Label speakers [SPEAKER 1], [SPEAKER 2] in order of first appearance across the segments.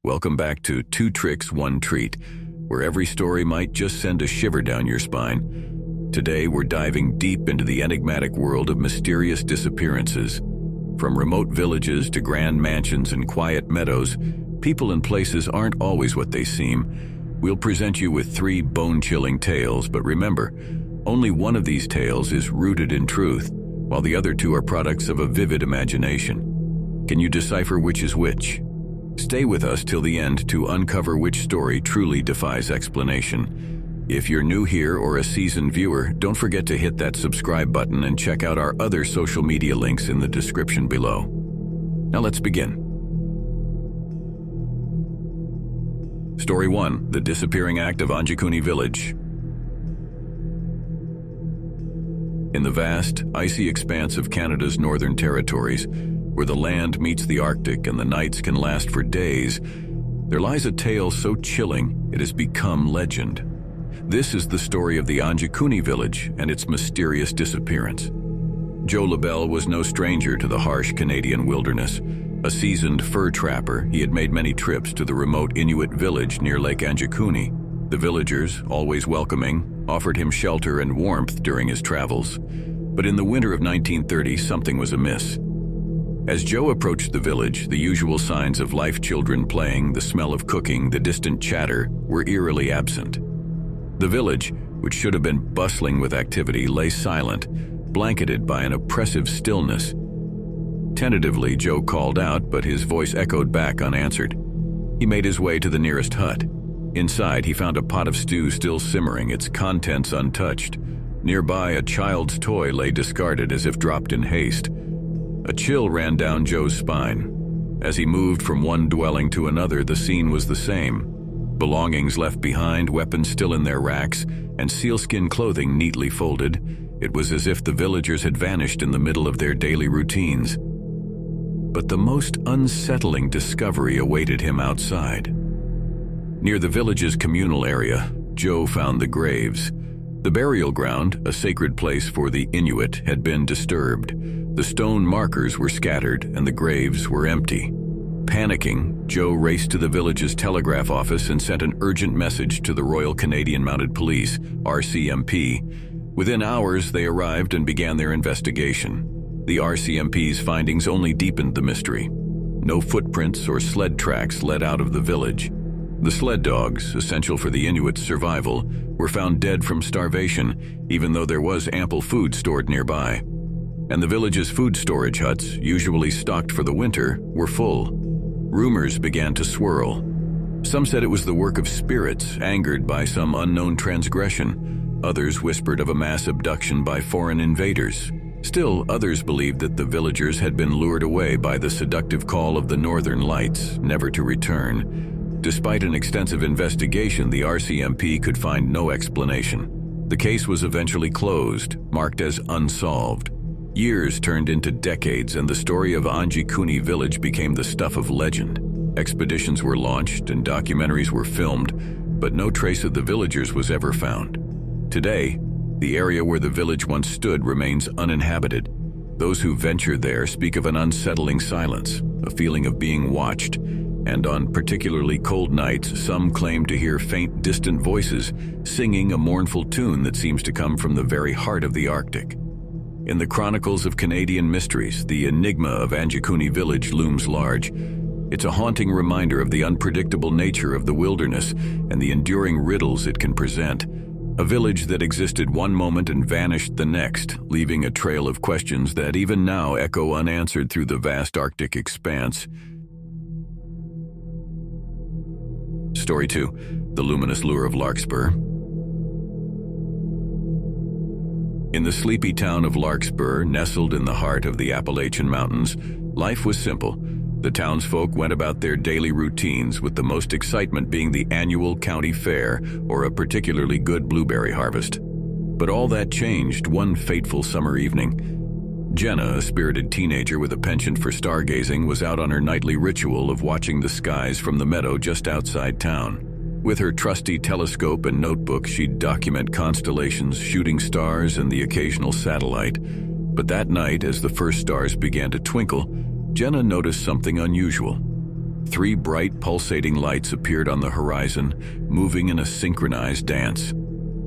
[SPEAKER 1] Welcome back to Two Tricks, One Treat, where every story might just send a shiver down your spine. Today, we're diving deep into the enigmatic world of mysterious disappearances. From remote villages to grand mansions and quiet meadows, people and places aren't always what they seem. We'll present you with 3 bone-chilling tales, but remember, only one of these tales is rooted in truth, while the other 2 are products of a vivid imagination. Can you decipher which is which? Stay with us till the end to uncover which story truly defies explanation. If you're new here or a seasoned viewer, don't forget to hit that subscribe button and check out our other social media links in the description below. Now let's begin. Story 1: The Disappearing Act of Anjikuni Village. In the vast, icy expanse of Canada's northern territories, where the land meets the Arctic and the nights can last for days, there lies a tale so chilling it has become legend. This is the story of the Anjikuni village and its mysterious disappearance. Joe LaBelle was no stranger to the harsh Canadian wilderness. A seasoned fur trapper, he had made many trips to the remote Inuit village near Lake Anjikuni. The villagers, always welcoming, offered him shelter and warmth during his travels. But in the winter of 1930, something was amiss. As Joe approached the village, the usual signs of life, children playing, the smell of cooking, the distant chatter, were eerily absent. The village, which should have been bustling with activity, lay silent, blanketed by an oppressive stillness. Tentatively, Joe called out, but his voice echoed back unanswered. He made his way to the nearest hut. Inside, he found a pot of stew still simmering, its contents untouched. Nearby, a child's toy lay discarded as if dropped in haste. A chill ran down Joe's spine. As he moved from one dwelling to another, the scene was the same. Belongings left behind, weapons still in their racks, and sealskin clothing neatly folded. It was as if the villagers had vanished in the middle of their daily routines. But the most unsettling discovery awaited him outside. Near the village's communal area, Joe found the graves. The burial ground, a sacred place for the Inuit, had been disturbed. The stone markers were scattered and the graves were empty. Panicking, Joe raced to the village's telegraph office and sent an urgent message to the Royal Canadian Mounted Police, RCMP. Within hours, they arrived and began their investigation. The RCMP's findings only deepened the mystery. No footprints or sled tracks led out of the village. The sled dogs, essential for the Inuits' survival, were found dead from starvation, even though there was ample food stored nearby. And the village's food storage huts, usually stocked for the winter, were full. Rumors began to swirl. Some said it was the work of spirits, angered by some unknown transgression. Others whispered of a mass abduction by foreign invaders. Still, others believed that the villagers had been lured away by the seductive call of the Northern Lights, never to return. Despite an extensive investigation, the RCMP could find no explanation. The case was eventually closed, marked as unsolved. Years turned into decades, and the story of Anjikuni village became the stuff of legend. Expeditions were launched and documentaries were filmed, but no trace of the villagers was ever found. Today, the area where the village once stood remains uninhabited. Those who venture there speak of an unsettling silence, a feeling of being watched, and on particularly cold nights, some claim to hear faint, distant voices singing a mournful tune that seems to come from the very heart of the Arctic. In the chronicles of Canadian mysteries, the enigma of Anjikuni village looms large. It's a haunting reminder of the unpredictable nature of the wilderness and the enduring riddles it can present. A village that existed one moment and vanished the next, leaving a trail of questions that even now echo unanswered through the vast Arctic expanse. Story 2: The Luminous Lure of Larkspur. In the sleepy town of Larkspur, nestled in the heart of the Appalachian Mountains, life was simple. The townsfolk went about their daily routines, with the most excitement being the annual county fair or a particularly good blueberry harvest. But all that changed one fateful summer evening. Jenna, a spirited teenager with a penchant for stargazing, was out on her nightly ritual of watching the skies from the meadow just outside town. With her trusty telescope and notebook, she'd document constellations, shooting stars, and the occasional satellite. But that night, as the first stars began to twinkle, Jenna noticed something unusual. 3 bright, pulsating lights appeared on the horizon, moving in a synchronized dance.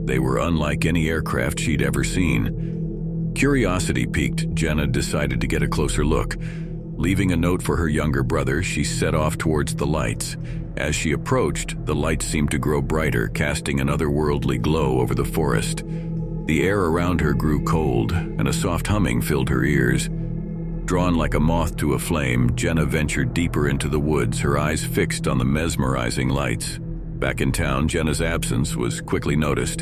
[SPEAKER 1] They were unlike any aircraft she'd ever seen. Curiosity piqued, Jenna decided to get a closer look. Leaving a note for her younger brother, she set off towards the lights. As she approached, the lights seemed to grow brighter, casting an otherworldly glow over the forest. The air around her grew cold, and a soft humming filled her ears. Drawn like a moth to a flame, Jenna ventured deeper into the woods, her eyes fixed on the mesmerizing lights. Back in town, Jenna's absence was quickly noticed.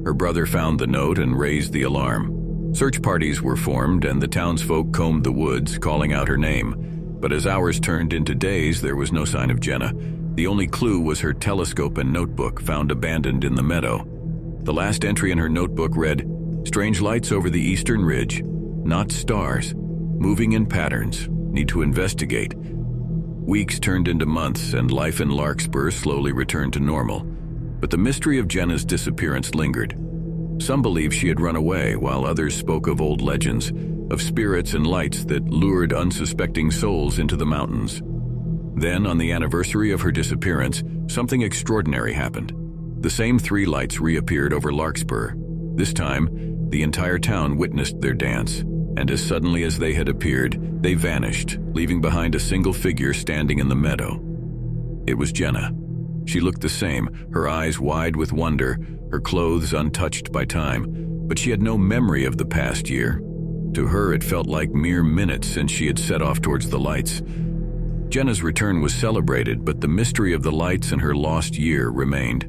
[SPEAKER 1] Her brother found the note and raised the alarm. Search parties were formed, and the townsfolk combed the woods, calling out her name. But as hours turned into days, there was no sign of Jenna. The only clue was her telescope and notebook, found abandoned in the meadow. The last entry in her notebook read, "Strange lights over the eastern ridge. Not stars. Moving in patterns. Need to investigate." Weeks turned into months, and life in Larkspur slowly returned to normal. But the mystery of Jenna's disappearance lingered. Some believed she had run away, while others spoke of old legends, of spirits and lights that lured unsuspecting souls into the mountains. Then, on the anniversary of her disappearance, something extraordinary happened. The same 3 lights reappeared over Larkspur. This time, the entire town witnessed their dance, and as suddenly as they had appeared, they vanished, leaving behind a single figure standing in the meadow. It was Jenna. She looked the same, her eyes wide with wonder, her clothes untouched by time, but she had no memory of the past year. To her, it felt like mere minutes since she had set off towards the lights. Jenna's return was celebrated, but the mystery of the lights and her lost year remained.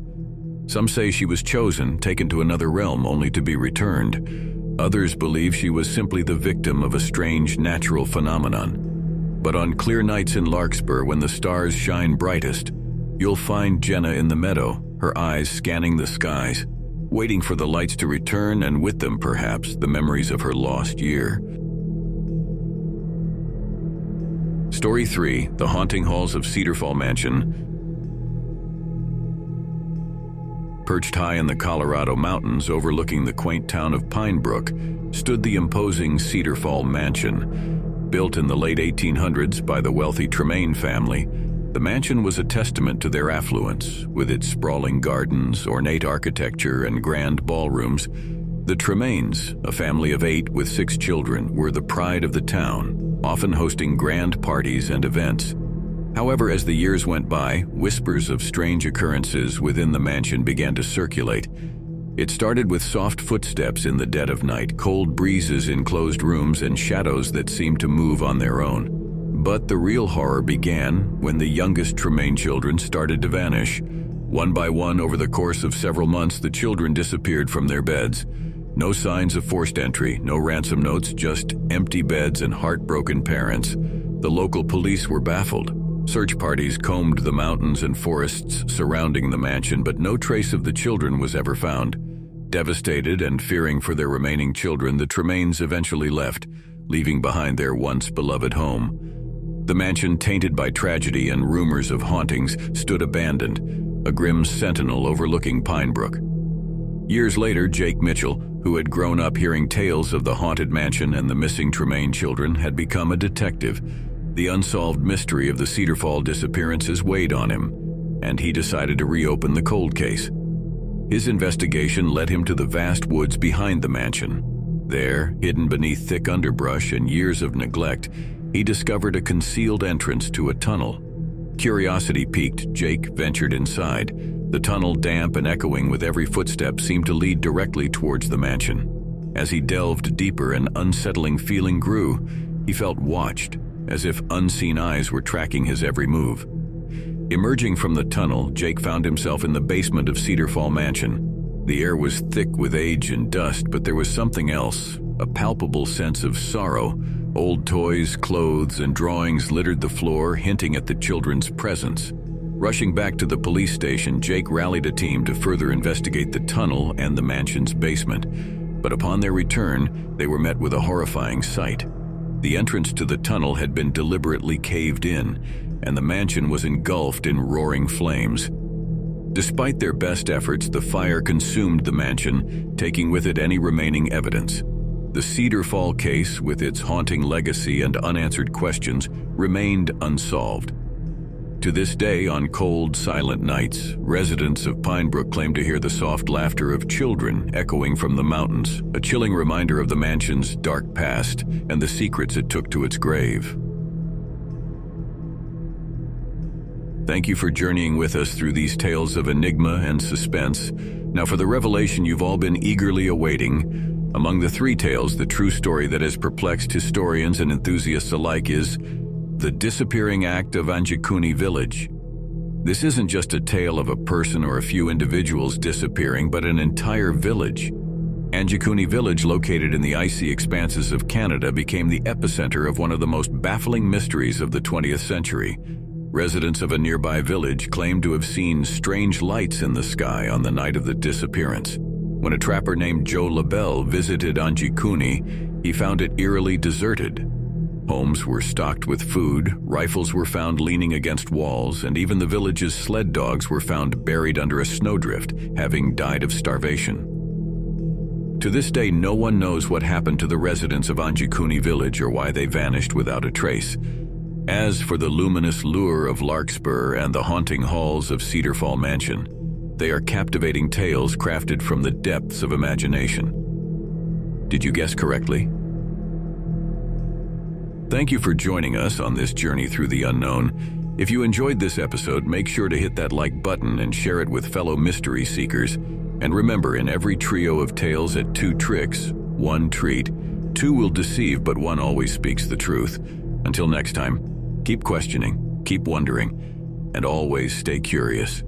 [SPEAKER 1] Some say she was chosen, taken to another realm only to be returned. Others believe she was simply the victim of a strange natural phenomenon. But on clear nights in Larkspur, when the stars shine brightest, you'll find Jenna in the meadow, her eyes scanning the skies, waiting for the lights to return, and with them, perhaps, the memories of her lost year. Story 3, The Haunting Halls of Cedarfall Mansion. Perched high in the Colorado mountains overlooking the quaint town of Pine Brook stood the imposing Cedarfall Mansion. Built in the late 1800s by the wealthy Tremaine family, the mansion was a testament to their affluence, with its sprawling gardens, ornate architecture, and grand ballrooms. The Tremaines, a family of 8 with 6 children, were the pride of the town, often hosting grand parties and events. However, as the years went by, whispers of strange occurrences within the mansion began to circulate. It started with soft footsteps in the dead of night, cold breezes in closed rooms, and shadows that seemed to move on their own. But the real horror began when the youngest Tremaine children started to vanish. One by one, over the course of several months, the children disappeared from their beds. No signs of forced entry, no ransom notes, just empty beds and heartbroken parents. The local police were baffled. Search parties combed the mountains and forests surrounding the mansion, but no trace of the children was ever found. Devastated and fearing for their remaining children, the Tremaines eventually left, leaving behind their once beloved home. The mansion, tainted by tragedy and rumors of hauntings, stood abandoned, a grim sentinel overlooking Pine Brook. Years later, Jake Mitchell, who had grown up hearing tales of the haunted mansion and the missing Tremaine children, had become a detective. The unsolved mystery of the Cedarfall disappearances weighed on him, and he decided to reopen the cold case. His investigation led him to the vast woods behind the mansion. There, hidden beneath thick underbrush and years of neglect, he discovered a concealed entrance to a tunnel. Curiosity piqued, Jake ventured inside. The tunnel, damp and echoing with every footstep, seemed to lead directly towards the mansion. As he delved deeper, an unsettling feeling grew. He felt watched, as if unseen eyes were tracking his every move. Emerging from the tunnel, Jake found himself in the basement of Cedarfall Mansion. The air was thick with age and dust, but there was something else, a palpable sense of sorrow. Old toys, clothes, and drawings littered the floor, hinting at the children's presence. Rushing back to the police station, Jake rallied a team to further investigate the tunnel and the mansion's basement. But upon their return, they were met with a horrifying sight. The entrance to the tunnel had been deliberately caved in, and the mansion was engulfed in roaring flames. Despite their best efforts, the fire consumed the mansion, taking with it any remaining evidence. The Cedarfall case, with its haunting legacy and unanswered questions, remained unsolved. To this day, on cold, silent nights, residents of Pinebrook claim to hear the soft laughter of children echoing from the mountains, a chilling reminder of the mansion's dark past and the secrets it took to its grave. Thank you for journeying with us through these tales of enigma and suspense. Now for the revelation you've all been eagerly awaiting. Among the three tales, the true story that has perplexed historians and enthusiasts alike is the disappearing act of Anjikuni village. This isn't just a tale of a person or a few individuals disappearing, but an entire village. Anjikuni village, located in the icy expanses of Canada, became the epicenter of one of the most baffling mysteries of the 20th century. Residents of a nearby village claimed to have seen strange lights in the sky on the night of the disappearance. When a trapper named Joe LaBelle visited Anjikuni, he found it eerily deserted. Homes were stocked with food, rifles were found leaning against walls, and even the village's sled dogs were found buried under a snowdrift, having died of starvation. To this day, no one knows what happened to the residents of Anjikuni village or why they vanished without a trace. As for the luminous lure of Larkspur and the haunting halls of Cedarfall Mansion, they are captivating tales crafted from the depths of imagination. Did you guess correctly? Thank you for joining us on this journey through the unknown. If you enjoyed this episode, make sure to hit that like button and share it with fellow mystery seekers. And remember, in every trio of tales at 2 tricks, 1 treat. 2 will deceive, but 1 always speaks the truth. Until next time, keep questioning, keep wondering, and always stay curious.